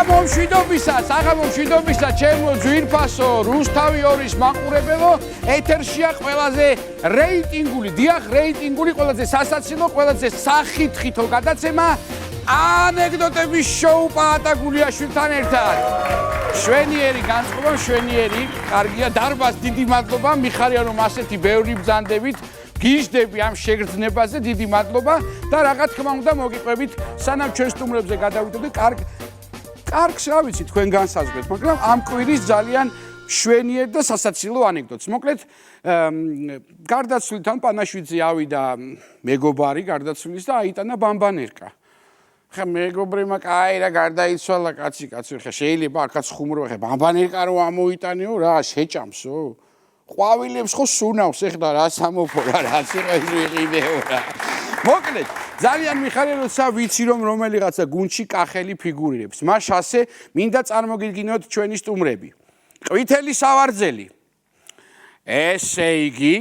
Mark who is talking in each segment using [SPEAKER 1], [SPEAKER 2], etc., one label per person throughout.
[SPEAKER 1] საღამომშვიდობისა ჩემო ძვირფასო რუსთავი 2-ის მაყურებელო ეთერშია ყველაზე რეიტინგული ყველაზე სასაცილო ყველაზე სახითხითო გადაცემა ანეკდოტების შოუ პაატა გულიაშვილთან ერთად შვენიერი განწყობა შვენიერი კარგია დარბაზ დიდი მადლობა მიხარია რომ ასეთი ბევრი ბრძანდებით გიჟდები ამ შეგრძნებაზე დიდი მადლობა და რა თქმა უნდა მოგიყვებით სანამ ჩვენ სტუმრებზე გადავიდოდეთ კარგს რა ვიცი თქვენ განსაზღვრეთ მაგრამ ამ კვირის ძალიან შვენიერ და სასაცილო ანეკდოტს მოკლედ გარდაცვლიდან პანაშვიძე ავიდა მეგობარი გარდაცვლის და აიტანა ბამბანერკა ხა მეგობრებმა კაი რა გარდაიცვალა კაცი ხა შეიძლება აქაც ხუმრობა ხა ბამბანერკა რო ამოიტანეო რა შეჭამსო ყვავილებს ხო სუნავს ეხლა რა სამოფორა რაც იყიდეო რა მოკლედ ძალიან მიხარია როცა ვიცი რომ რომელიღაცა გუნდში კახელი ფიგურირებს მას ასე მინდა წარმოგიდგინოთ ჩვენი სტუმრები ყვითელი სავარძელი ესე იგი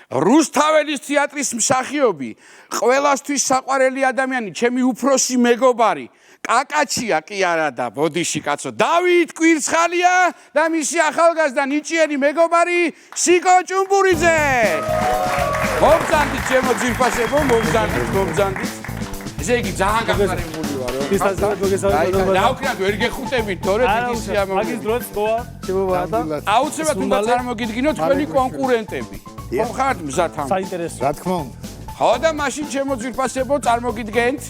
[SPEAKER 1] რუსთაველის თეატრის მსახიობი ყველასთვის საყვარელი ადამიანი ჩემი უფროსი მეგობარი კაკაჩია კი არა და ბოდიში კაცო დავით კვირცხალია და მისი ახალგაზრდა ნიჭიერი მეგობარი სიკო ჭუმბურიძე მოგზანდით ჩემო ძირფასებო მოგზანდით ესე იგი ძალიან გახარებული ვარო ის ასე მოგესალმებით რა ვქნათ ვერ გეხუტებით თორე დიდი სიამოვნებაა მაგის დროც ყოა ჩემო ბატა აუცილებლად უნდა წარმოგიდგინოთ თქვენი კონკურენტები ხომ ხართ მზად ამ საინტერესო რა თქმა უნდა ხო და მაშინ ჩემო ძირფასებო წარმოგიდგენთ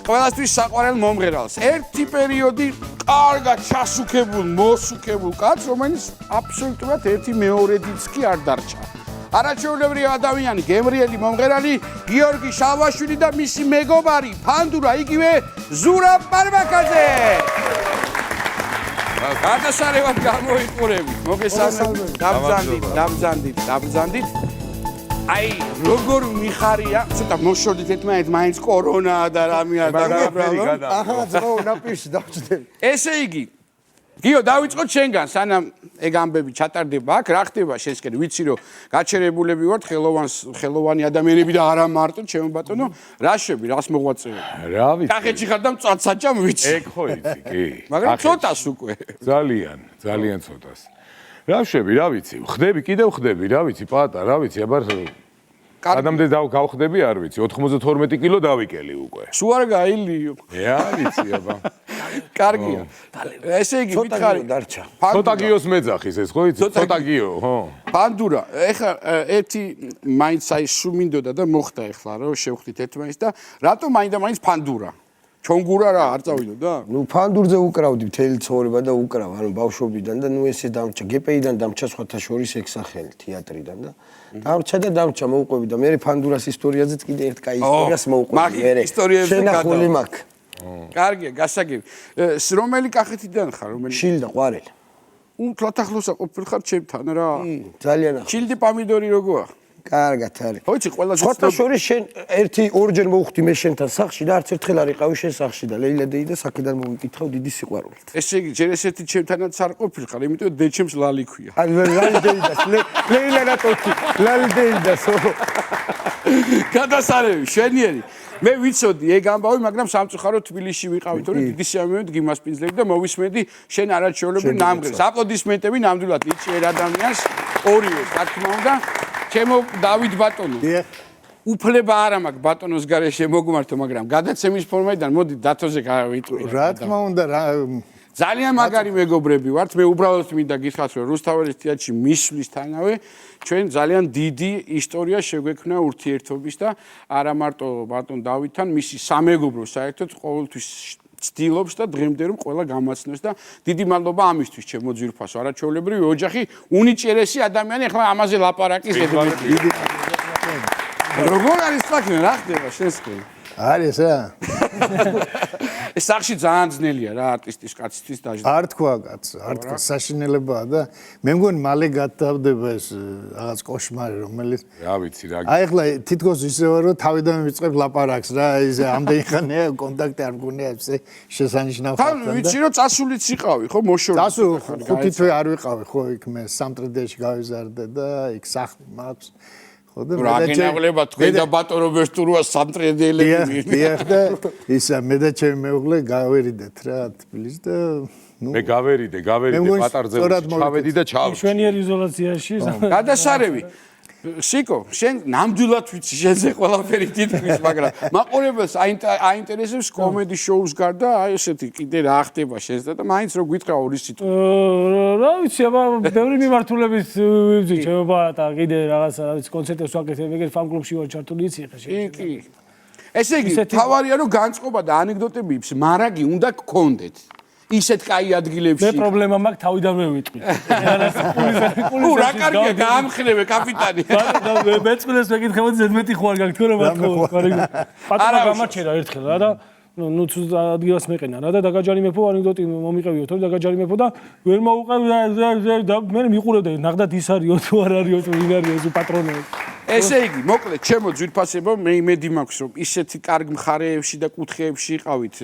[SPEAKER 1] ყველასთვის საყვარელ მომღერალს ერთი პერიოდი კარგად ჩასუქებულ მოსუქებულ კაცს რომელიც აბსოლუტურად ერთი მეორედიც კი არ დარჩა არაჩვეულებრივი ადამიანი გემრიელი მომღერალი გიორგი შალვაშვილი და მისი მეგობარი ფანდურა იგივე ზურაბ პარმაკაძე გადასარევად გამოიყურებით მოგესალმებით დამბრძანდით აი როგორ მიხარია ცოტა მოშორდით ერთმანეთს მაინც კორონაა და რამეა და ახლა ძმაო ნაპირში დავჭდები ესე იგი გიო დავიწყოთ შენგან სანამ ეგ ამბები ჩატარდება აქ რა ხდება შესკენ ვიცი რომ გაჩერებულები ვართ ხელოვანი ადამიანები და არა მარტო ჩემო ბატონო რა შვები რას მოღვაწეობ რა ვიცი კახეთში ხარ და მწვანცაჭამ ვიცი ეგ ხო იცი კი მაგრამ ცოტას უკვე ძალიან ცოტას რა შვები რა ვიცი ხდები კიდევ ხდები რა ვიცი პატა რა ვიცი აბარ ადამიანს გავხდები არ ვიცი 92 კილო დავიკელი უკვე სულ არ გაილიო რა ვიცი აბა კარგია ესე იგი მითხარი ცოტა გიოს მეძახის ეს ხო იცი ცოტა გიო ხო პანდურა ეხლა ერთი მაინც აი სუმინდოდა და მოხდა ეხლა რომ შევხვდით ერთმანეთს და რატომ მაინდა-მაინც პანდურა ჩონგურა რა არ წავიდოდა? ნუ ფანდურზე უკრავდი მთელი ცხოვრება და უკრავ, ანუ ბავშვობიდან და ნუ ესე დამრჩა, გპ-დან დამრჩა სხვათა შორის ეგ სახელი თეატრიდან და დამრჩა მოუყვები და მე ფანდურას ისტორიაზეც კიდე ერთ კაი ისტორიას მოუყვები მე. შენახული მაქვს. კარგია, გასაგები. რომელი კახეთიდან ხარ, რომელი? შილდა ყვარელი. უთლათ ახლოსა ყოფილ ხარ ჩემთან რა? ძალიან ახლოს. შილდი პამიდორი როგორა? კარგად არის. ხო იცი ყველა სხვათა შორის შენ ერთი ორჯერ მოვხვდი მე შენთან სახლში და არც ერთხელ არ იყავი შენ სახლში და ლეილა დეიდა საკიდან მოვიკითხავ დიდი სიყვარულით. ესე იგი ჯერ ესეთი ჩემთანაც არ ყოფილიყარ, იმიტომ დეჩემს ლალი ქვია. აი ლალი დეიდას, ლეილა რატოთი, ლალი დეიდასო. გადასარევი, შვენიერი. მე ვიცოდი ეგ ამბავი, მაგრამ სამწუხაროდ თბილისში ვიყავი, თორე დიდი სიამოვნებით გიმასპინძლები და მოვისმენდი შენ არაჩვეულებრივ ნამღერს. აპლოდისმენტები ნამდვილად ნიჭიერ ადამიანს ორივეს, რა თქმა უნდა. ჩემო დავით ბატონო. უფლება არ მაქვს ბატონოს გარეშე მოგმართო, მაგრამ გადაცემის ფორმიდან მოდი დათოზე გავიტყვი. რა თქმა უნდა, ძალიან მაგარი მეგობრები ვართ. მე უბრალოდ მინდა გითხრათ, რომ რუსთაველის თეატრში მისვლისთანავე ჩვენ ძალიან დიდი ისტორია შეგვექმნა ურთიერთობის და არა მარტო ბატონ დავითთან, მისი სამეგობრო საერთოდ ყოველთვის ცდილობს და დღემდე რომ ყველა გამაცნოს და დიდი მადლობა ამისთვის ჩემო ძვირფასო არაჩვეულებრივი ოჯახი უნიჭიერესი ადამიანი ახლა ამაზე ლაპარაკის ზედმეტი როგორ არის საქმე რა ხდება შესკენ არის რა ეს სახში ძალიან ძნელია რა არტისტის კაცისთვის დაჟდა არ თქვა კაც არ თქვა საშინელებაა და მე მგონი მალე გადავდება ეს რაღაც კოშმარი რომელიც რა ვიცი რა აი ახლა თითქოს ისევა რომ თავიდან ვიწყებ ლაპარაკს რა ისე ამდენი ხანია კონტაქტი არ მგონია ესე შესანიშნავ ხალხთან და ვიცი რომ წასულიც იყავი ხო მოშორდი წასულ ხუთი თვე არ ვიყავი ხო იქ მე სამტრედიაში გავიზარდე და იქ სახლი მაქვს
[SPEAKER 2] ხოდა
[SPEAKER 1] რა გენაღლება თქვენ და ბატონო ვესტურუა სამტრედელები
[SPEAKER 2] დიახ და ისა მე და ჩემი მეუღლე გავერიდეთ რა თბილისში და
[SPEAKER 3] მე გავერიდე პატარძელში ჩავედი და ჩავ
[SPEAKER 4] მშვენიერ იზოლაციაში
[SPEAKER 1] გადასარევი სიკო შენ ნამდვილად ვიცი შენზე ყველაფერი თითქმის მაგრამ მაყურებელს აინტერესებს კომედი შოუს გარდა აი ესეთი კიდე რა ხდება შენზე და მაინც რო გითხრა ორი სიტყვა
[SPEAKER 4] რა ვიცი აბა ბევრი მიმართულებით ვიცი ჩემობა და კიდე რაღაცა რა ვიცი კონცერტებს ვაკეთებ ეგრე ფან კლუბში ვარ ჩართული იცი ხა
[SPEAKER 1] კი ესე იგი თავარია რომ განწყობა და ანეკდოტები მარაგი უნდა გქონდეთ ისეთ კაი ადგილებში
[SPEAKER 4] მე პრობლემა მაქვს თავიდანვე ვიტყვი
[SPEAKER 1] უ რა კარგია გაამხნევე კაპიტანი
[SPEAKER 4] მეწყვილეს მეკითხებოდი ზედმეტი ხო არ გაქვს თქო რომ პატარა გამარჩერა ერთხელ რა და ნუ ადგილას მეყენა რა და დაგაჯარიმეფო ანეკდოტი მომიყევიო თორე დაგაჯარიმეფო და ვერ მოუყევი და მე მიყურებდა ნახდათ ის არისო თუ არ არისო თუ ვინ არისო პატრონები
[SPEAKER 1] ესე იგი მოკლედ ჩემო ძვირფასებო მე იმედი მაქვს რომ ისეთი კარგ მხარეებში და კუთხეებში იყავით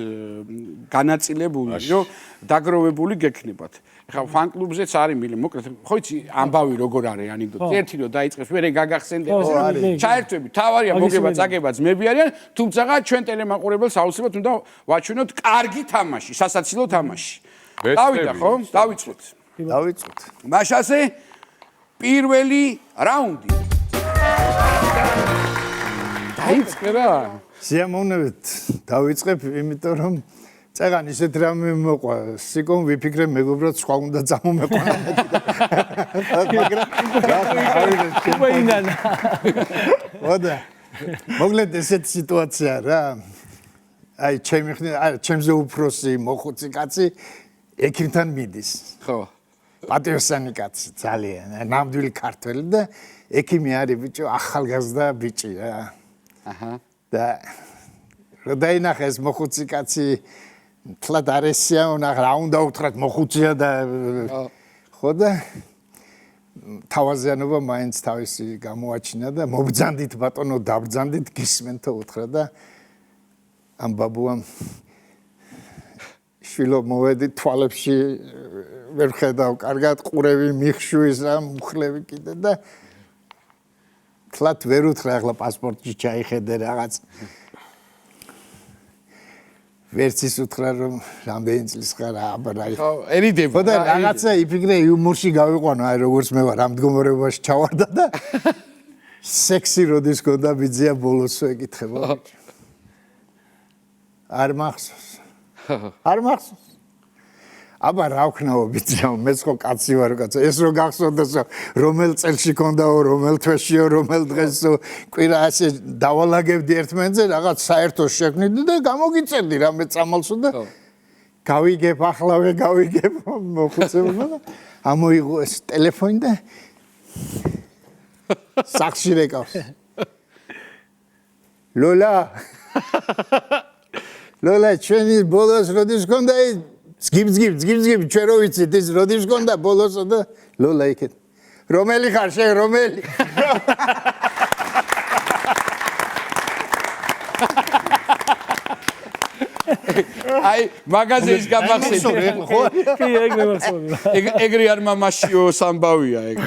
[SPEAKER 1] განაწილებული რომ დაგროვებული გექნებათ ეხლა ფან კლუბზეც არის მილი მოკლედ ხო იცი ამბავი როგორ არის ანეკდოტი ერთი რომ დაიწყებს მე გაგახსენდება ჩაერთვები თავარია მოგება წაგება ძმები არიან თუმცა ჩვენ ტელემაყურებელს აუცილებლად უნდა ვაჩვენოთ კარგი თამაში სასაცილო თამაში დავიდა ხო დავიწყოთ მაშასე პირველი რაუნდი დაიწყე რა
[SPEAKER 2] სიამოვნებით დავიწყებ იმიტომ რომ წეგან ისეთ რამე მოყვა სიკომ ვიფიქრე მეგობრად სხვა უნდა წამომეყვანა მაგრამ ვადა მოკლედ ესეთ სიტუაცია რა აი ჩემზე უფროსი მოხუცი კაცი ექიმთან მიდის
[SPEAKER 1] ხო
[SPEAKER 2] პატიოსანი კაცი ძალიან ნამდვილი ქართველი და ექიმი არის ბიჭო ახალგაზრდა ბიჭი რა აჰა და როდაინახეს მოხუცი კაცი თლად არესია რა უნდა უთხრათ მოხუცია და ხო და თავაზიანობა მაინც თავისი გამოაჩინა და მობძანდით ბატონო დაბძანდით გისმენთო უთხრა და ამ ბაბუამ შვილო მოვედი თვალებში ვერ ხედავ კარგად ყურები მიხშვის რა მუხლები კიდე და თლად ვერ უთხრა ახლა პასპორტში ჩაიხედე რაღაც ვერც ის უთხრა რომ რამდენი წლის ხარ აბა რა
[SPEAKER 1] ხო ერიდება
[SPEAKER 2] ხო და რაღაცა იფიქრე იუმორში გავიყვანო აი როგორც მე ვარ ამ მდგომარეობაში ჩავარდა და სექსი როდის გონდა ბიძია ბოლოს ეკითხება არ მახსოვს აბა რა ვქნაო ბიძია მეც ხო კაცი ვარ კაცო ეს რო გახსოვდეს რომელ წელში კონდაო რომელ თვეშიო რომელ დღესო კვირა ასე დავალაგებდი ერთმანეთზე რაღაც საერთო შექმნიდი და გამოგიწერდი რამე წამალსო და გავიგებ ახლავე გავიგებ მოხუცებმა და ამოიღო ეს ტელეფონი და სახში რეკავს ლოლა ჩვენი ბოლოს როდის გონდა ზგიბ ჩვენ რო ვიცით ის როდის გონდა ბოლოსო და ლოლა იქეთ რომელი ხარ შენ რომელი
[SPEAKER 1] აი მაგაზეის გამახსენე
[SPEAKER 4] ხო კი ეგ მახსოვს
[SPEAKER 1] ეგრე არ მამაშიო სამბავია ეგ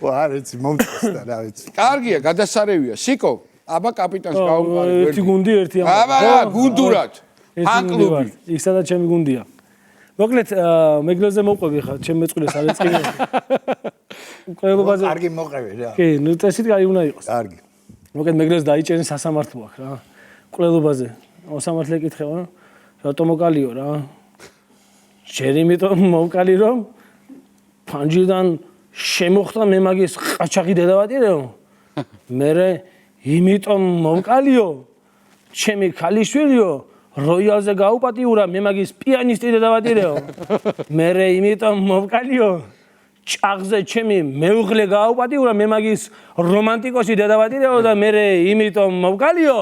[SPEAKER 2] ვა არიცი მომწესდა რა ვიცი
[SPEAKER 1] კარგია გადასარევია სიკო აბა კაპიტანს გავუყარი
[SPEAKER 4] ერთი გუნდი ერთი
[SPEAKER 1] აბა გუნდურად ფან კლუბი
[SPEAKER 4] იქ სადაც ჩემი გუნდია მოკლედ მეგლოზე მოყვები ხა ჩემ მეწყვილეს არ ეწყინე ყველობაზე
[SPEAKER 2] კარგი მოყევი რა
[SPEAKER 4] კი ნუ წესით კაი უნდა იყოს
[SPEAKER 2] კარგი
[SPEAKER 4] მოკლედ მეგლოს დაიჭერენ სასამართლო აქვს რა ყველობაზე მოსამართლე ეკითხება რატომ მოკალიო რა შენ იმიტომ მოკალი რომ ფანჯიდან შემოხდა მე მაგის ყაჩაღი დედავატირეო მერე იმიტომ მოკალიო ჩემი ქალიშვილიო როიალზე გაუპატიურა მე მაგის პიანისტი დედავატირეო მერე იმიტომ მოკალიო ჭაღზე ჩემი მეუღლე გააუპატიურა მე მაგის რომანტიკოსი დედავატირეო და მერე იმიტომ მოკალიო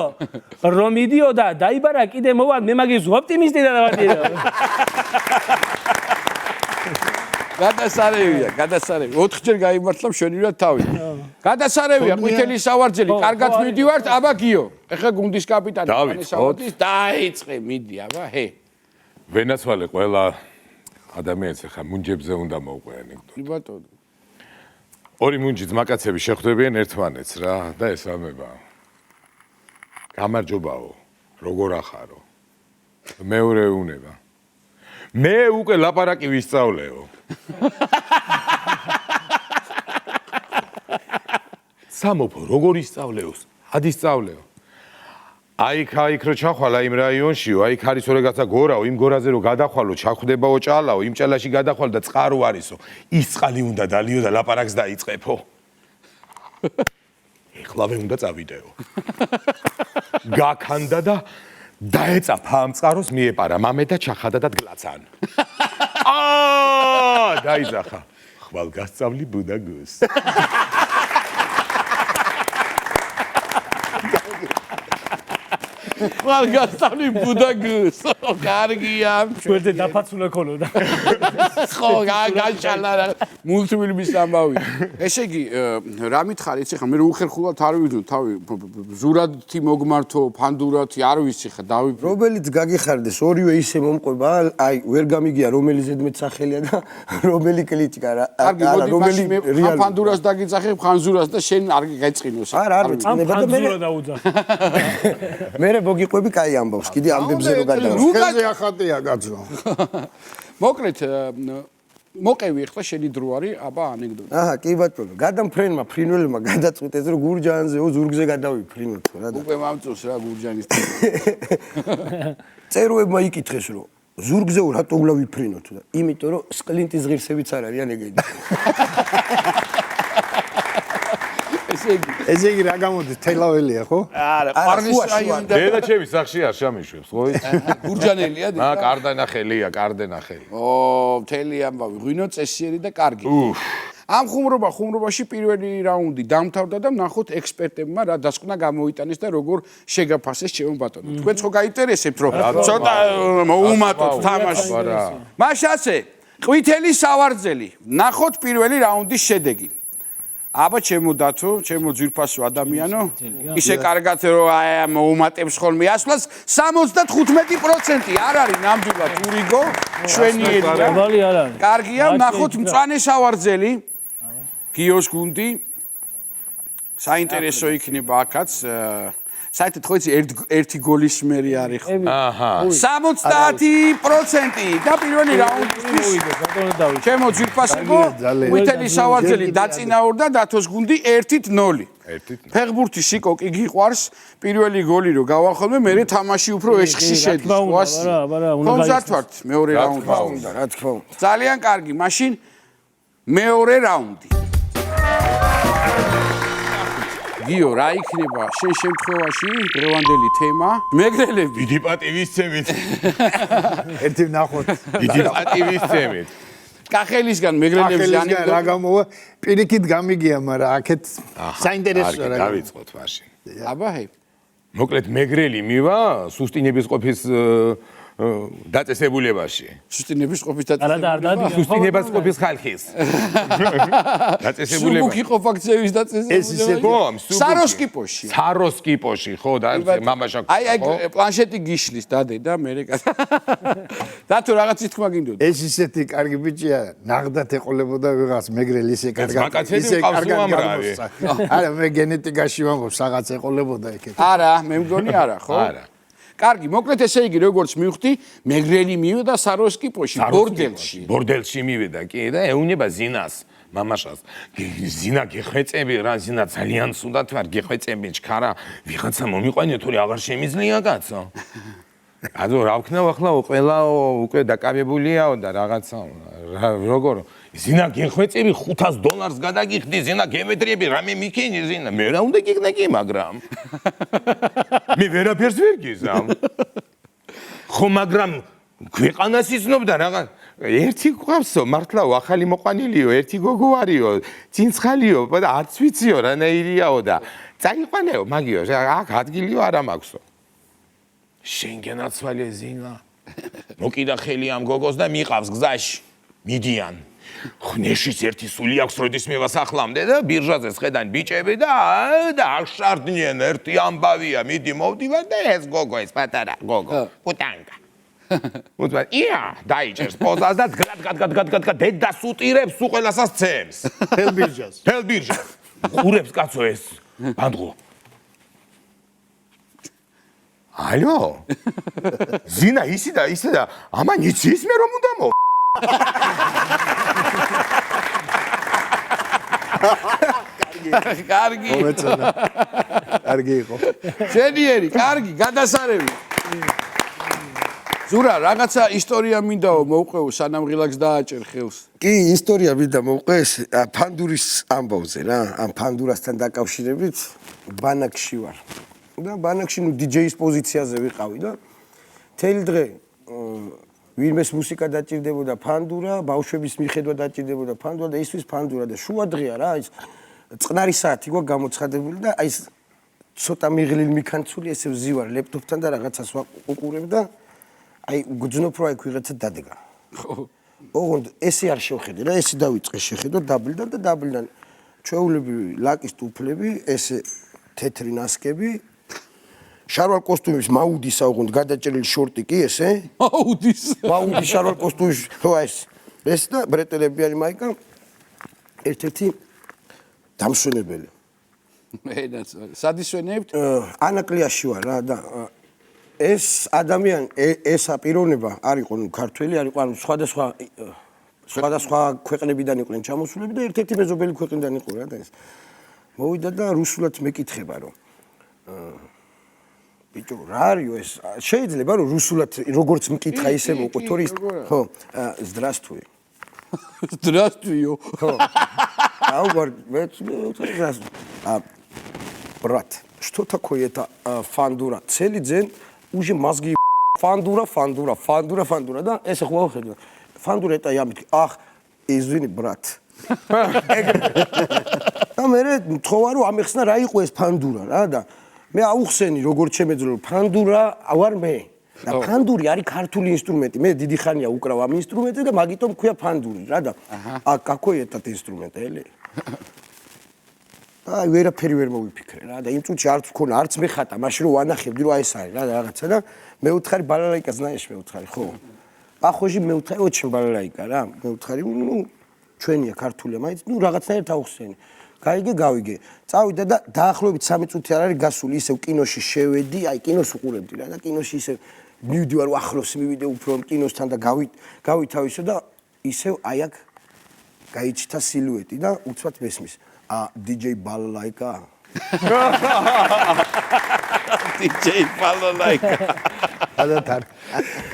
[SPEAKER 4] რომ იდიოდა დაიბარა კიდე მოვა მე მაგის ოპტიმისტი დედავატირეო
[SPEAKER 1] გადასარევია 4-ჯერ გაიმართლა მშვენივრად თავი გადასარევია ყვითელი სავარძელი კარგად მიდივართ აბა გიო ეხა გუნდის კაპიტანი დაიწყე მიდი აბა ჰე
[SPEAKER 3] ვენაცვალე ყველა ადამიანს ეხა მუნჯებზე უნდა მოუყვე ანეკდოტი
[SPEAKER 1] ბატონო
[SPEAKER 3] ორი მუნჯი ძმაკაცები შეხვდებიან ერთმანეთს რა და ესამება. გამარჯობაო, როგორ ახარო? მეორე უნება. მე უკვე ლაპარაკი ვისწავლეო. სამოფო როგორ ისწავლეო? ადისწავლეო. აიქ რო ჩახვალა იმ რაიონშიო, აიქ არის რეგაცა გორაო, იმ გორაზე რო გადახვალო, ჩახვდებაო ჭალაო, იმ ჭალაში გადახვალ და წყარო არისო. ის წყალი უნდა დალიო და ლაპარაკს დაიწყებო. ეხლავე უნდა წავიდეო. გაქანდა და დაეწაფა ამ წყაროს, მიეპარა მამე და ჩახადა და გლაცან. დაიძახა. ხვალ გასწავლი ბუდა გუს.
[SPEAKER 1] ხვალ გასწავლი ბუდა გუს. კარგია.
[SPEAKER 4] ჩვენზე დაფაცულა ქონოდა.
[SPEAKER 1] ხო, გაჩალა მულტიფილმის ამბავი. ესე იგი, რა მითხარი, იცი ხა მე რო უხერხულად არ ვიდო თავი ზურათი მოგმართო, ფანდურათი არ ვიცი ხა დავი.
[SPEAKER 5] რომელიც გაგიხარდეს, ორივე ისე მომყვება, აი, ვერ გამიგია რომელი ზედმეტ სახელია და რომელი კრიტიკა რა.
[SPEAKER 1] კარგი, რომელი რეალი. ფანდურას დაგიძახე, ხანზურას და შენ არ გეწყინოს.
[SPEAKER 5] არ მეცნება და მე მე მოგიყვები კაი ამბავს, კიდე ამბებზე რო გადავა.
[SPEAKER 2] ხელზე ახატია კაცო.
[SPEAKER 1] მოკლედ მოყევი ახლა შენი დრო არის, აბა ანეკდოტა.
[SPEAKER 5] აჰა, კი ბატონო, გადამფრენმა ფრინველმა გადაწყვიტეს რომ გურჯაანზეო ზურგზე გადავიფრინოთ რა და
[SPEAKER 1] უკვე მამწოს რა გურჯანის.
[SPEAKER 5] წეროებმა იკითხეს რომ ზურგზეო რატო უნდა ვიფრინოთ და იმიტომ რომ სკლინტის ღირსებიც არ არიან ეგეთი.
[SPEAKER 2] ესე იგი რა გამოდის თელაველია ხო?
[SPEAKER 1] არა, ყარნის რაიონი და
[SPEAKER 3] დედა ჩემი სახში არ შამიშვებს, ხო?
[SPEAKER 1] გურჯანელია და
[SPEAKER 3] კარდანახელია, კარდანახელი.
[SPEAKER 1] მთელი ამბავი, ღვინო წესიერი და კარგი. ამ ხუმრობაში პირველი რაუნდი დამთავრდა და ნახოთ ექსპერტებმა რა დასკვნა გამოიტანეს და როგორ შეგაფასეს ჩემო ბატონო. თქვენ ხო გაინტერესებთ რომ ცოტა მოუმატოთ თამაში. მაშასე, ყვითელი სავარძელი. ნახოთ პირველი რაუნდის შედეგი. აბა ჩემო დათო, ჩემო ძვირფასო ადამიანო, ისე კარგად რომ მოუმატებს ხოლმე ასვლას 75% არ არის ნამდვილად ურიგო, შვენიერი.
[SPEAKER 4] დაბალი არ არის.
[SPEAKER 1] კარგია, ნახოთ მწვანე სავარძელი. გიოს გუნდი. საინტერესო იქნება აქაც. საერთოდ ხო იცი ერთი გოლის მერი არის ხო?
[SPEAKER 3] აჰა.
[SPEAKER 1] 70% და პირველი რაუნდისთვის ჩემო ძვირფასებო ყვითელი სავარძელი დაწინაურდა დათოს გუნდი 1-0. ფეხბურთი სიკო კი გიყვარს პირველი გოლი რო გავახოლმე მე თამაში უფრო ეშხში შედის. ხომზართ ვართ მეორე რაუნდში.
[SPEAKER 5] რა თქმა უნდა.
[SPEAKER 1] ძალიან კარგი, მაშინ მეორე რაუნდი. გიო, რა იქნება შენ შემთხვევაში დღევანდელი თემა? მეგრელები.
[SPEAKER 3] დიდი პატივისცემით.
[SPEAKER 2] ერთი ვნახოთ.
[SPEAKER 3] დიდი პატივისცემით.
[SPEAKER 1] კახელისგან მეგრელების
[SPEAKER 2] ანეკდოტა რა გამოვა? პირიქით გამიგია, მაგრამ აქეთ საინტერესოა რა.
[SPEAKER 3] დავიწყოთ მაშინ.
[SPEAKER 1] აბა ჰე.
[SPEAKER 3] მოკლედ მეგრელი მივა სუსტინების ყოფის დაწესებულებაში.
[SPEAKER 1] სუსტინების ყოფის
[SPEAKER 4] დაწესებულებაში.
[SPEAKER 3] სუსტინებას ყოფის ხალხის. დაწესებულებაში.
[SPEAKER 1] სუბუქი ყოფაქცევის დაწესებულებაში. საროსკიპოში.
[SPEAKER 3] საროსკიპოში, ხო და მამაშა.
[SPEAKER 1] აი პლანშეტი გიშლის დადე და მე და თუ რაღაცი თქვა გინდოდა.
[SPEAKER 2] ეს ისეთი კარგი ბიჭია, ნაღდათ ეყოლებოდა ვიღაც მეგრელი ისე კარგად. არა, მე გენეტიკაში ვამბობ, რაღაც ეყოლებოდა ეგეთ.
[SPEAKER 1] არა, მე მგონი არა, ხო? არა. კარგი, მოკლედ ესე იგი როგორც მივხვდი, მეგრელი მივიდა საროსკიპოში, ბორდელში.
[SPEAKER 3] ბორდელში მივიდა, კი და ეუნება ზინას, მამაშას. ზინა გეხვეწები რა, ზინა ძალიან სუდათ ვარ, გეხვეწები ჩქარა, ვიღაცა მომიყვანე თუ აღარ შემიძლია კაცო. ადო რა ვქნევ ახლა ყველა უკვე დაკავებულიაო და რაღაცა როგორ ზინა გეხვეწები $500 გადაგიხდი, ზინა გემეტრიები რამე მიქენი ზინა, მე რა უნდა გიქნა კი მაგრამ. მე ვერაფერს ვერ გიზამ. ხო მაგრამ ქვეყანას იცნობდა რაღაც ერთი ყავსო მართლაო ახალი მოყვანილიო, ერთი გოგო არისო, ცინცხალიო და არც ვიციო რანაირიაო და წაიყვანეო მაგიო, აქ ადგილიო არა მაქვსო. შენგენაცვალე ზინა. მოკიდა ხელი ამ გოგოს და მიყავს გზაში. მიდიან. ხნეშის ერთი სული აქვს როდის მევასახლამდე და ბირჟაზე სხედან ბიჭები და აღშარდნიან ერთი ამბავია მიდი მოვდივარ და ეს გოგო ეს პატარა გოგო პუტანკა უცბად ია დაიჭერს პოზას და გად დედას უტირებს უყელასას ცემს თელ ბირჟას ყურებს კაცო ეს ბანდღო ალო ზინა ისე და ამან იცის მე რომ უნდა მო
[SPEAKER 1] კარგი
[SPEAKER 2] მომეწონა კარგი იყო
[SPEAKER 1] შენიერი კარგი გადასარევი ზურა რაღაცა ისტორია მინდაო მოვყვეო სანამ ღილაკს დააჭერ ხელს
[SPEAKER 5] კი ისტორია მინდა მოვყვეს ფანდურის ამბავზე რა ამ ფანდურასთან დაკავშირებით ბანაკში ვარ და ბანაკში ნუ დიჯეის პოზიციაზე ვიყავი და თელი დღე ვინმეს მუსიკა დაჭირდებოდა ფანდურა ბავშვების მიხედვა დაჭირდებოდა ფანდურა და ისვის ფანდურა და შუა დღეა რა ის წყნარი საათი გვა გამოცხადებული და აი ცოტა მიღლილ მიქანცული ესე ვზივარ ლეპტოპთან და რაღაცას ვაყურებ და აი გძნობ რომ აი ვიღაცა დადეგა ხო ოღონდ ესე არ შევხედე რა ესე დავიწყე შეხედო დაბლიდან ჩვეულებრივი ლაკის ტუფლები ესე თეთრი ნასკები შარვალ კოსტუმის მაუდისა ოღონდ გადაჭერილი შორტი კი ესე მაუდის შარვალ კოსტუმის ხო ეს და ბრეტელებიანი მაიკა ერთ-ერთი დამსვენებელი
[SPEAKER 1] მენაც სადისვენებთ
[SPEAKER 5] ანაკლიაში ვარ რა და ეს ადამიანი ეს აპიროვნება არ იყო ნუ ქართველი არ იყო ანუ სხვადასხვა ქვეყნებიდან იყვნენ ჩამოსულები და ერთ-ერთი მეზობელი ქვეყნიდან იყო რა და ეს მოვიდა და რუსულად მეკითხება რომ ბიჭო რა არისო ეს შეიძლება რომ რუსულად როგორც მკითხა ისე მოყო თორე ხო здравствуй
[SPEAKER 1] здравствуйო
[SPEAKER 5] აუგარ მე здравствуй брат что такое это фандура целый день уже мозги фандура да ეს ხო ვხედავ фандура это я ах извини брат და მე თქვა რომ ამეხსნა რა იყო ეს ფანდურა რა და მე აუხსენი როგორც შემეძლო ფანდურა ვარ მე და ფანდური არის ქართული ინსტრუმენტი მე დიდი ხანია უკრავ ამ ინსტრუმენტზე და მაგიტომ ქვია ფანდური რა და какой этот инструмент ელი აი ვერაფერი ვერ მოვიფიქრე რა და იმ წუთში არც მქონა არც მეხატა მაშინ რომ ვანახებდი რომ აი ეს არის რა რაღაცა და მე უთხარი ბალალაიკა знаешь მე უთხარი ხო ახოჟი მე უთხარი ოჩი ბალალაიკა რა მე უთხარი ნუ ჩვენია ქართულია მაინც ნუ რაღაცნაირად აუხსენი გაიგე გავიგე წავიდა და დაახლოებით 3 წუთი არ არის გასული ისევ კინოში შევედი აი კინოს უყურებდი რა და კინოში ისევ მივდივარ ახლოს მივიდე უფრო კინოსთან და გავითავისო და ისევ აი აქ გაიჩთა სილუეტი და უცბად მესმის DJ Balalaika.
[SPEAKER 1] DJ Balalaika.
[SPEAKER 2] ადათარ.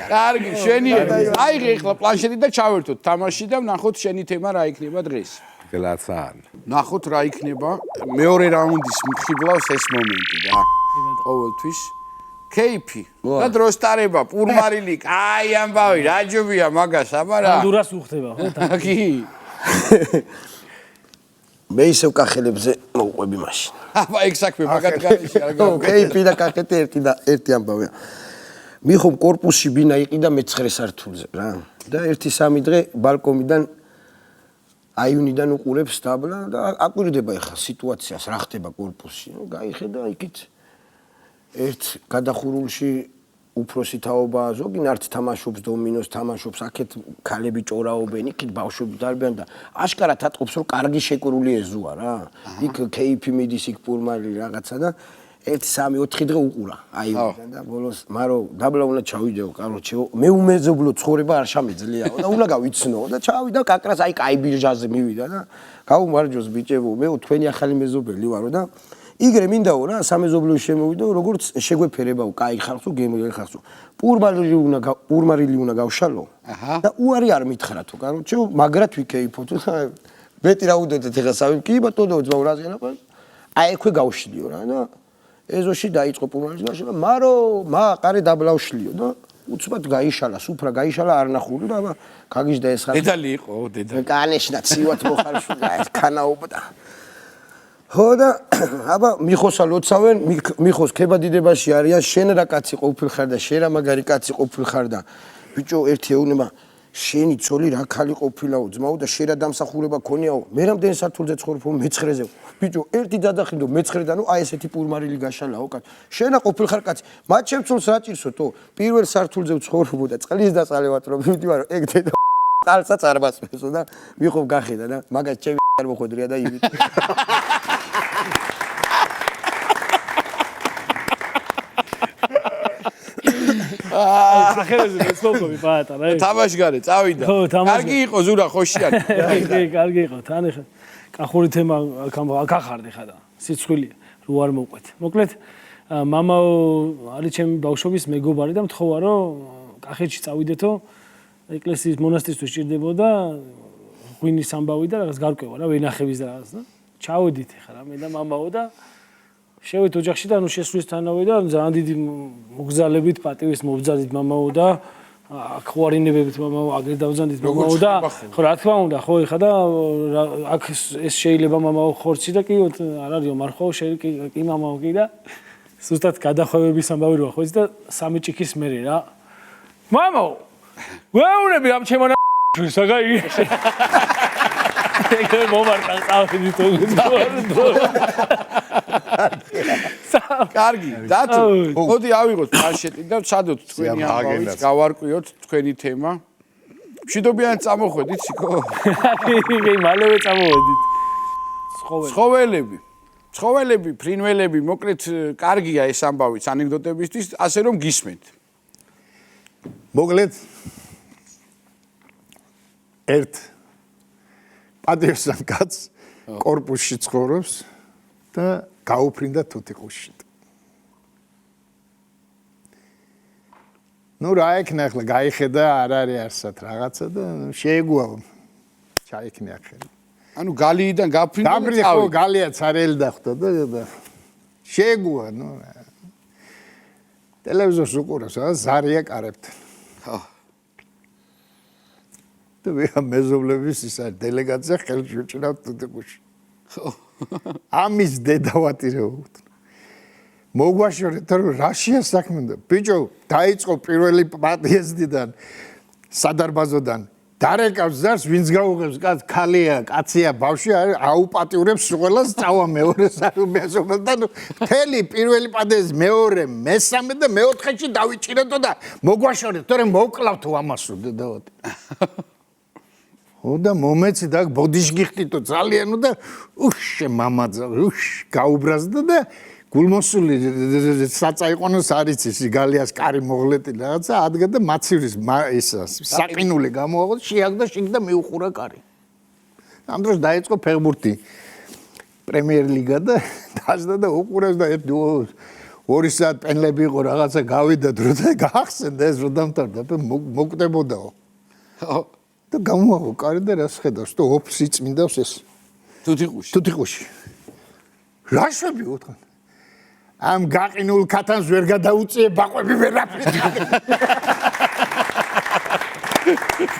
[SPEAKER 1] კარგი, შენიერი. აიღე ახლა პლანშეტი და ჩავერთოთ თამაში და ვნახოთ შენი თემა რა იქნება დღეს.
[SPEAKER 3] გლაცან.
[SPEAKER 1] ვნახოთ რა იქნება მეორე რაუნდის მხიბლავს ეს მომენტი რა. ყოველთვის кейფი. და დროს ტარება პურმარილი. აი ამბავი, რა ჯობია მაგას, აბა რა.
[SPEAKER 4] ანდურას უხდება ხო?
[SPEAKER 1] კი.
[SPEAKER 5] მე ისევ კახელებზე მოვყვები მაშინ.
[SPEAKER 1] აბა ეგ საქმე მაგათ გარეშე არ
[SPEAKER 5] გო кейფი და კახეთი ერთი ამბავია. მიხომ корпуსში ბინა იყიდა მე-9 სართულზე რა. და 1-3 დღე ბალკონიდან აიუნიდან უყურებს დაბლა და აკვირდება ეხა სიტუაციას რა ხდება корпуსში. ნუ გაიხედა იქით ერთ გადახურულში უფროსი თაობა ზოგი ნართ თამაშობს დომინოს თამაშობს აქეთ ქალები ჭორაობენ იქით ბავშვები დარბიან და აშკარად ატყობს რომ კარგი შეკრული ეზოა რა იქ кейფი მიდის იქ პურმალი რაღაცა და 1-3-4 დღე უყურა აი და ბოლოს მარო დაბლა უნდა ჩავიდეო კაროჩე მე უმეზობლო ცხოვრება არ შემიძლიაო და უნდა გავიცნო და ჩავიდა კაკრას აი კაი ბირჟაზე მივიდა და გაუმარჯოს ბიჭებო მე თქვენი ახალი მეზობელი ვარო და იგრე მინდაო რა სამეზობლოში შემოვიდო როგორც შეგვეფერებაო კაი ხალხო გემრიელ ხალხო პურმარილი უნდა გავშალო და უარი არ მითხრათო კაროჩე მაგრად ვიკეიფოთ მეტი რა უდოდეთ ეხლა სამი კი ბატონო ძმაო რაზე აყვა აი ექვე გავშლიო რა და ეზოში დაიწყო პურმარის გაშლა მარო ყარე დაბლავშლიო და უცბად გაიშალა სუფრა გაიშალა არ ნახული და გაგიჟდა ეს ხალხი
[SPEAKER 1] დედალი იყო დედა
[SPEAKER 5] კანეშნა ცივად მოხარშულა ეს ქანაობდა ხო და აბა მიხოსა ლოცავენ მიხოს ქებადიდებაში არიან შენ რა კაცი ყოფილ ხარ და შენ რა მაგარი კაცი ყოფილ ხარ და ბიჭო ერთი ეუნება შენი ცოლი რა ქალი ყოფილაო ძმაო და შენ რა დამსახურება ქონიაო მე რამდენ სართულზე ცხოვრობ მე-9-ზე ბიჭო ერთი დადახინდო მე-9-დან აი ესეთი პურმარილი გაშალაო კაცი შენა ყოფილხარ კაცი მათ შემცოლს რა ჭირსო პირველ სართულზე ცხოვრობო და წყლის დასალევად რომ მივდივარო ეგ დედა წყალსაც არ მასმესო და მიხობ გახედა და მაგას ჩემი არ მოხვედრია და იმით
[SPEAKER 4] ახერზე მეცნობები პატარა
[SPEAKER 1] თამაშგარე წავიდა კარგი იყო ზურა ხოშიანი
[SPEAKER 4] კარგი იყო თან ეხა კახური თემა გახარდი ხა და სიცხვილია რო არ მოყვეთ მოკლედ მამაო არის ჩემი ბავშვობის მეგობარი და მთხოვა რომ კახეთში წავიდეთო ეკლესიის მონასტრისთვის ჭირდებოდა ღვინის ამბავი და რაღაც გარკვევა რა ვენახების და რაღაც და ჩავედით ხა რა მე და მამაო და შევით ოჯახში და შესვლისთანავე და ძალიან დიდი მოგზალებით პატივის მობძალით მამაო და აქ ხوارინებებით მამაო აგერ დავზანდით მამაო და ხო რა თქმა უნდა ხო ეხა და აქ ეს შეიძლება მამაო ხორცი და კი არ არისო მარხო კი მამაო კი და ზუსტად გადახვევების ამბავი როა ხო იცი და სამი ჭიქის მერე რა მამაო ვეუნები ამ ჩემო საგაი ეგრე მომარტა წავედი თუ
[SPEAKER 1] კარგი დათო მოდი ავიღოთ პლანშეტი და ვცადოთ თქვენი ამბავიც გავარკვიოთ თქვენი თემა მშვიდობიან წამოხვედით სიკო
[SPEAKER 4] კი მალევე წამოვედით
[SPEAKER 1] ცხოველები ფრინველები მოკლედ კარგია ეს ამბავიც ანეკდოტებისთვის ასე რომ გისმენთ
[SPEAKER 2] მოკლედ ერთ პატიოსან კაცს კორპუსში ცხოვრობს და გაუფრინდა თუთიყუშში. ნუ რა ეკნა ახლა გაიხედა არ არის არსად რაღაცა და შეეგუა ჩაიქნია ხელი.
[SPEAKER 1] ანუ გალიიდან გაფრინდა და
[SPEAKER 2] წავიდა. ხო გალია ცარელი დახვდა და შეეგუა ნუ ტელევიზორს უყურებს რა ზარია კარებთან. ხო. და ვიღა მეზობლების ისა დელეგაცია ხელში უჭირავთ თუთიყუშში. ხო. ამის დედავატირებთ. მოგვაშორეთ რომ რაშია საქმე და ბიჭო დაიწყო პირველი პატიესდიდან სადარბაზოდან დარეკავს ზარს ვინც გაუღებს ქალია კაცია ბავშვია აუპატიურებს ყველას წავა მეორე მეზობელთან მთელი პირველი პატიეს მეორე მესამე და მეოთხეში დავიჭირეთო და მოგვაშორეთ თორემ მოკლავთო ამასო დედავატი და მომეცი და ბოდიშ გიხტიტო ძალიანო და უშე მამაძა გაუბრაზდა და გულმოსული საწაიყვანოს არის ის გალიას კარი მოღლეტი რაღაცა ადგა და მაცივრის ის საყინული გამოაყო შეაგდა შიგ და მიუხურა კარი ამ დროს დაიწყო ფეხბურთი პრემიერ ლიგა და დაждდა და უყურებს და 2 საათ პენლები იყო რაღაცა გავიდა დრო და გაახსენდა ეს რო დამთავრდა მოკვდებოდაო და გამოაყო კარი და რას ხედავს და ოფს იწმინდავს ეს თუთიყუში რა შვები უთქან ამ გაყინულ ქათანს ვერ გადაუწიე ბაყვები ვერაფერი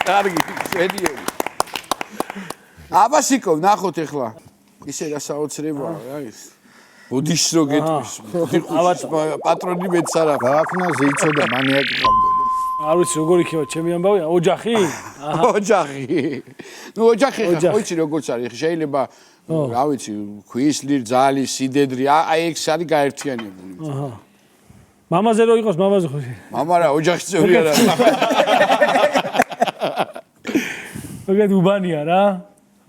[SPEAKER 1] კარგი შედიოდი აბასიკო ნახოთ ახლა ისე რა საოცრებაა რა ის ბუდიშს რო გეტყვის პატრონი მეც არა
[SPEAKER 2] გააქნა ზეიცოდა მანიაკი ყავდა
[SPEAKER 4] არ ვიცი როგორ იქნება ჩემი ამბავი ოჯახი
[SPEAKER 1] ნუ ოჯახი ხო იცი როგორც არის შეიძლება რა ვიცი ქვისლი ძალი სიდედრი აი ეგ არის გაერთიანებული
[SPEAKER 4] მამაზე რო იყოს მამაზე ხო
[SPEAKER 1] მამა რა ოჯახის წევრი არა
[SPEAKER 4] მოგეთ უბანია რა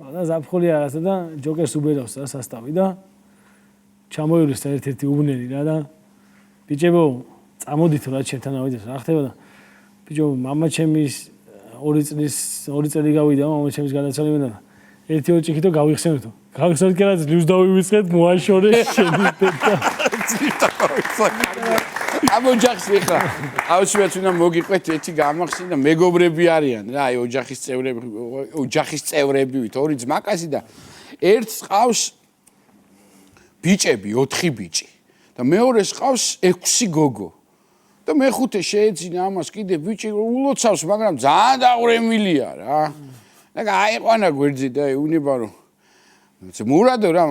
[SPEAKER 4] და ზაფხული რაღაცა და ჯოკერს უბერავს რა სასტავი და ჩამოივლის და ერთ-ერთი უბნელი რა და ბიჭებო წამოდით რა ჩემთან ავიდეს რა ხდება და ბიჭო მამა ჩემის 2 წელი გავიდა მამა ჩემის გადაცვალებიდან ერთი ოჭიქითო გავიხსენეთო გავიხსენეთ კი რა ძლივს დავივიწყეთ მოაშორეს შედიდეთ
[SPEAKER 1] ამ ოჯახს ეხლა აუცილებლად უნდა მოგიყვეთ ერთი გამახსენდა მეგობრები არიან რა აი ოჯახის წევრები ვით 2 ძმაკაცი და ერთს ყავს ბიჭები 4 ბიჭი და მეორეს ყავს 6 გოგო და მეხუთე შეეძინა ამას კიდე ბიჭი ულოცავს მაგრამ ძალიან დაყრემილია რა და გაიყვანა გვერდზე და ეუნება რომ მურადო რა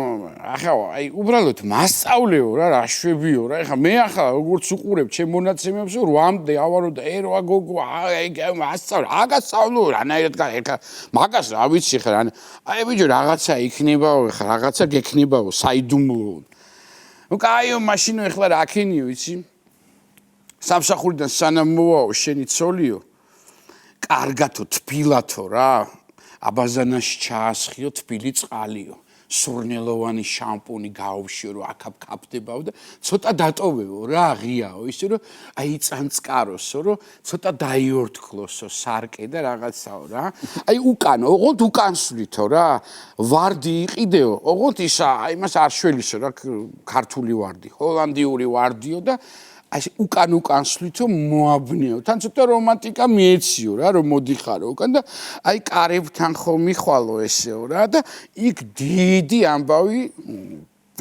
[SPEAKER 1] ახლა აი უბრალოდ მასწავლეო რა შვებიო რა ახლა მე ახლა როგორც უყურებ ჩემ მონაცემებს 8-მდე ავარო და ერვა გოგო აი მასწავლე აგასწავლო რანაირად ახლა მაგას რა ვიცი ხა აი ბიჭო რაღაცა იქნებაო ხა რაღაცა გექნებაო საიდუმლო ნუ კაიო მაშინო ახლა რა ქენიო იცი სამსახურიდან სანამ მოვაო შენი ცოლიო კარგათო თბილათო რა აბაზანაში ჩაასხიო თბილი წყალიო სურნელოვანი შამპუნი გაუვშიო რომ აკაფკაფდებაო და ცოტა დატოვეო რა ღიაო ისე რომ აი წანწკაროსო რომ ცოტა დაიორთქლოსო სარკე და რაღაცაო რა აი უკანო ოღონდ უკანსვლითო რა ვარდი იყიდეო ოღონდ ისა აი მას არ შველისო რა ქართული ვარდი ჰოლანდიური ვარდიო და აი უკან-უკანსვლითო მოაბნეო. თან ცოტა რომანტიკა მიეციო რა, რომ მოდიხარო უკან და აი კარებთან ხო მიხვალო ესეო რა და იქ დიდი ამბავი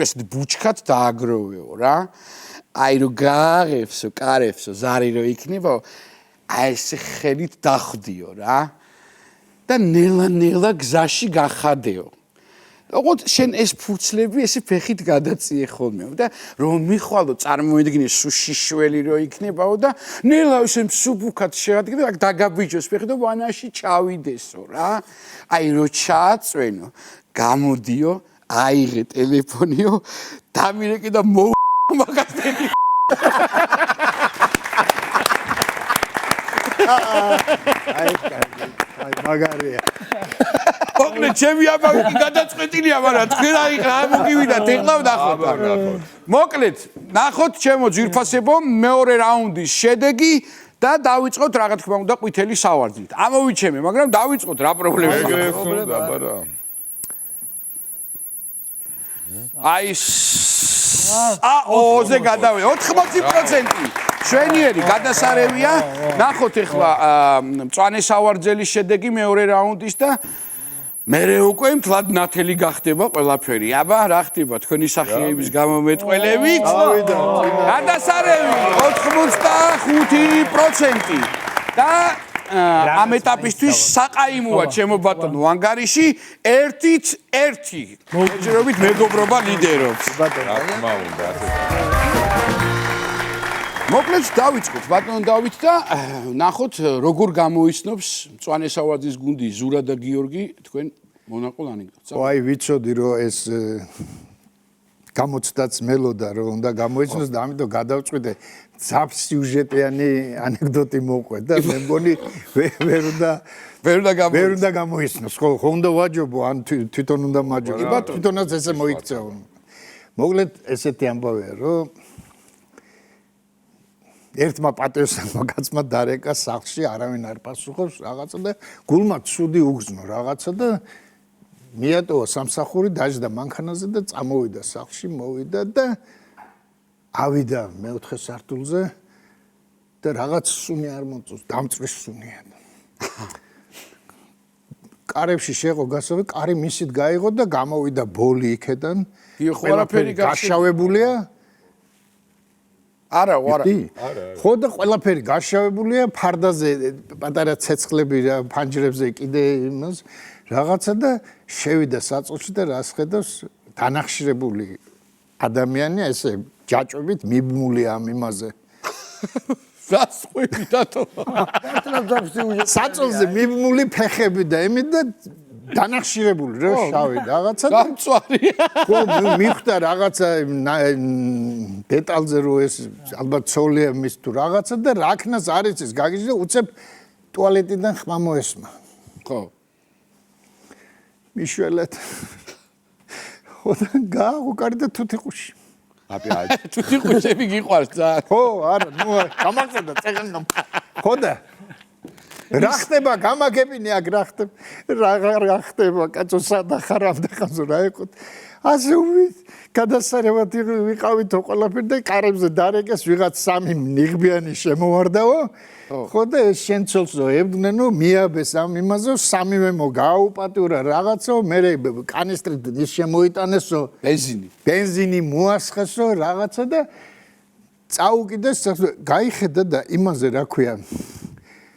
[SPEAKER 1] ეს ბუჩქად დააგროვეო რა. აი რო გააღებსო, კარებსო, ზარი რო იქნებაო, აი ესე ხელით დახვდიო რა. და ნელა-ნელა გზაში გახადეო. ოღონდ შენ ეს ფურცლები ესე ფეხით გადაწიე ხოლმე და რომ მიხვალო წარმოედგინე შიშველი რო იქნებაო და ნელა ესე მსუბუქად შეადგინე აქ დაგაბიჯოს ფეხი და ვანაში ჩავიდესო რა აი რო ჩააწვენო გამოდიო აიღე ტელეფონიო დამირეკე და მაგას ფეხი
[SPEAKER 2] აი მაგარია
[SPEAKER 1] ოღონდ ჩემი ამბავი გადაწყვეტილია, მაგრამ თქვენ აი რა მოგივიდათ ეხლა ნახოთ. მოკლედ, ნახოთ ჩემო ძვირფასებო, მეორე რაუნდის შედეგი და დავიწყოთ რა თქმა უნდა ყვითელი სავარდით. ამოვიჩემე, მაგრამ დავიწყოთ რა პრობლემაა. აი ოზე გადავე 80%. შვენიერი გადასარევია. ნახოთ ეხლა მწვანე სავარძელის შედეგი მეორე რაუნდის და მერე უკვე მთლად ნათელი გახდება ყველაფერი. აბა რა ხდება თქვენი სახეების გამომეტყველებით? გადასარევი 85% და ამ ეტაპისთვის საყაიმოა ჩემო ბატონო ანგარიში ერთით ერთი მოძრობით მეგობრობა ლიდერობს.
[SPEAKER 3] რა თქმა უნდა.
[SPEAKER 1] მოკლედ დავიწყოთ ბატონო დავით და ნახოთ როგორ გამოიცნობს მწვანე სავარძლის გუნდი ზურა და გიორგი თქვენ მონაყოლ ანეკდოტს.
[SPEAKER 2] აი ვიცოდი რომ ეს გამოცდაც მელოდა რომ უნდა გამოიცნოს და ამიტომ გადავწყვიტე ძაფ სიუჟეტიანი ანეკდოტი მოყვე და მე მგონი ვერ უნდა გამოიცნოს. ხო უნდა ვაჯობო ან თვითონ უნდა მაჯობო. თვითონაც ესე მოიქცეო. მოკლედ ესეთი ამბავია რომ ერთმა პატრიოტმა კაცმა დარეკა სახლში არავინ არ პასუხობს რაღაცა და გულმა ცუდი უგზნო რაღაცა და მიატოვა სამსახური დაждდა მანქანაზე და წამოვიდა სახლში მოვიდა და ავიდა მეოთხე სართულზე და რაღაც სუნი არ მოწოს დამწვის სუნია კარებში შეყო გასავე კარი მისით გაიღო და გამოვიდა ბოლი იქედან
[SPEAKER 1] ყველაფერი
[SPEAKER 2] გაშავებულია
[SPEAKER 1] არა
[SPEAKER 2] ხო და ყველაფერი გაშავებულია ფარდაზე პატარა ცეცხლები რა ფანჯრებზე კიდე იმას რაღაცა და შევიდა საწოლში და რას ხედავს დანახშირებული ადამიანია ესე ჯაჭვებით მიბმული ამ იმაზე
[SPEAKER 1] რას ხვები დათო
[SPEAKER 2] საწოლზე მიბმული ფეხები და იმით და დანახშირებული რა შავი რაღაცა და
[SPEAKER 1] გამწვარია
[SPEAKER 2] ხო მიხვდა რაღაცა დეტალზე რო ეს ალბათ ცოლია მის თუ რაღაცა და რაკნას არ იცის გაგიჟდა უცებ ტუალეტიდან ხმა მოესმა
[SPEAKER 1] ხო
[SPEAKER 2] მიშველეთ ხო და გაუყარი და თუთიყუში
[SPEAKER 1] თუთი ყუშები გიყვარს ძალიან
[SPEAKER 2] ხო არა ნუ გამახსენდა წეგანო ხო და რა ხდება გამაგებინე აქ რა ხდება კაცო სადახარ ამდახანს რა ეკოთ ასე უვით გადასარევად ვიყავით ყველაფერი და კარებზე დარეკეს ვიღაც სამი ნიღბიანი შემოვარდაო ხო და შენ ცოლსო ებდნენო მიაბეს ამ იმაზო სამივე მოგაუპატურა რაღაცო მე კანისტრით ის შემოიტანესო ბენზინი მოასხესო რაღაცა და წაუკიდეს გაიხედა და იმაზე რა ქვია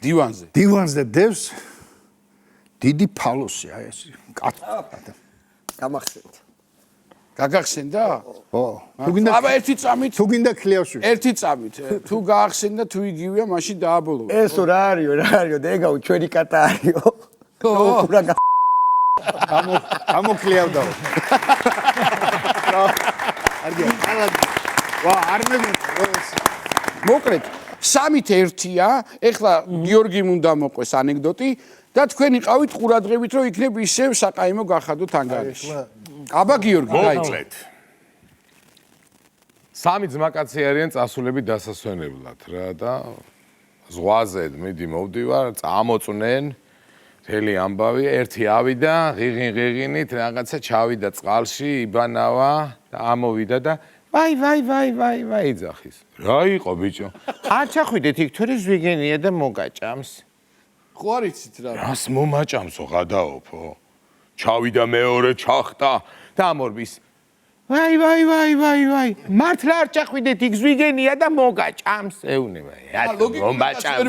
[SPEAKER 2] დივანზე დევს დიდი ფალოსია ეს კაცო
[SPEAKER 5] გამახსენეთ.
[SPEAKER 1] გაგახსენდა?
[SPEAKER 2] ო, თუ გინდა
[SPEAKER 1] აბა ერთი წამით,
[SPEAKER 2] თუ გინდა ქლიავში.
[SPEAKER 1] ერთი წამით. თუ გაახსენდა, თუ იგივეა, მაშინ დააბოლოვა.
[SPEAKER 5] ესო რა არისო, დეგავ ჩვენი კატა არისო. რა
[SPEAKER 2] ამოქლიავდაო. არგია, ვა, არ მეგვიწყოს.
[SPEAKER 1] მოკლედ, 3-ით 1-ია. ეხლა გიორგიმ უნდა მოყვეს ანეკდოტი და თქვენ იყავით ყურადღებით, რომ იქნებ ისევ საყაიმო გახადოთ ანგარიში. აბა გიორგი,
[SPEAKER 3] მოკლედ. 3 ძმაკაცი არიან წასულები დასასვენებლად რა და ზღვაზე მიდი მოვდივარ, წამოწნენ მთელი ამბავი, ერთი ავიდა, ღიღინით რაღაცა ჩავიდა წყალში, იბანავა და ამოვიდა და ვაი იძახის. რა იყო ბიჭო? არ ჩახვიდეთ იქ თორე ზვიგენია და მოგაჭამს.
[SPEAKER 1] ხო არ იცით რა.
[SPEAKER 3] რას მომაჭამსო გადაოფო? ჩავიდა მეორე ჩახტა და ამორბის. ვაი, მართლა არ ჩახვიდეთ იქ ზვიგენია და მოგაჭამს. ეუნება.
[SPEAKER 1] მომაჭამს.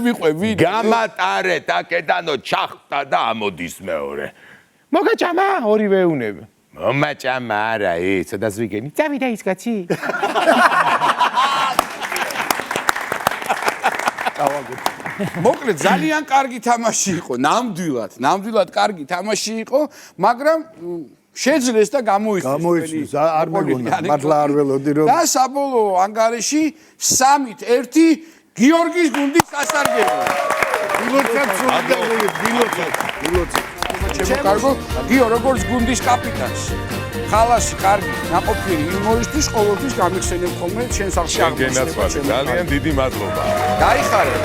[SPEAKER 3] გამატარეთ აკედანო ჩახტა და ამოდის მეორე. მოგაჭამა ორივე ეუნება. მომაჭამა არა ეს და ზვიგენი. წავიდა ის კაცი.
[SPEAKER 1] მოკლედ ძალიან კარგი თამაში იყო, ნამდვილად კარგი თამაში იყო, მაგრამ შეძლეს და
[SPEAKER 2] გამოიწვის არ მეგონა მართლა არ ველოდი რომ
[SPEAKER 1] და საბოლოო ანგარიში 3-ით 1 გიორგის გუნდის სასარგებლო. ვილოცეთ. ჩემო გიო როგორც გუნდის კაპიტანს. ხალასი კარგი, ნაყოფიერი იუმორისტის ყოველთვის გამიხსენებ ხოლმე ჩემს სახში აღმოჩნდება.
[SPEAKER 3] ძალიან დიდი მადლობა.
[SPEAKER 1] დაიხარე.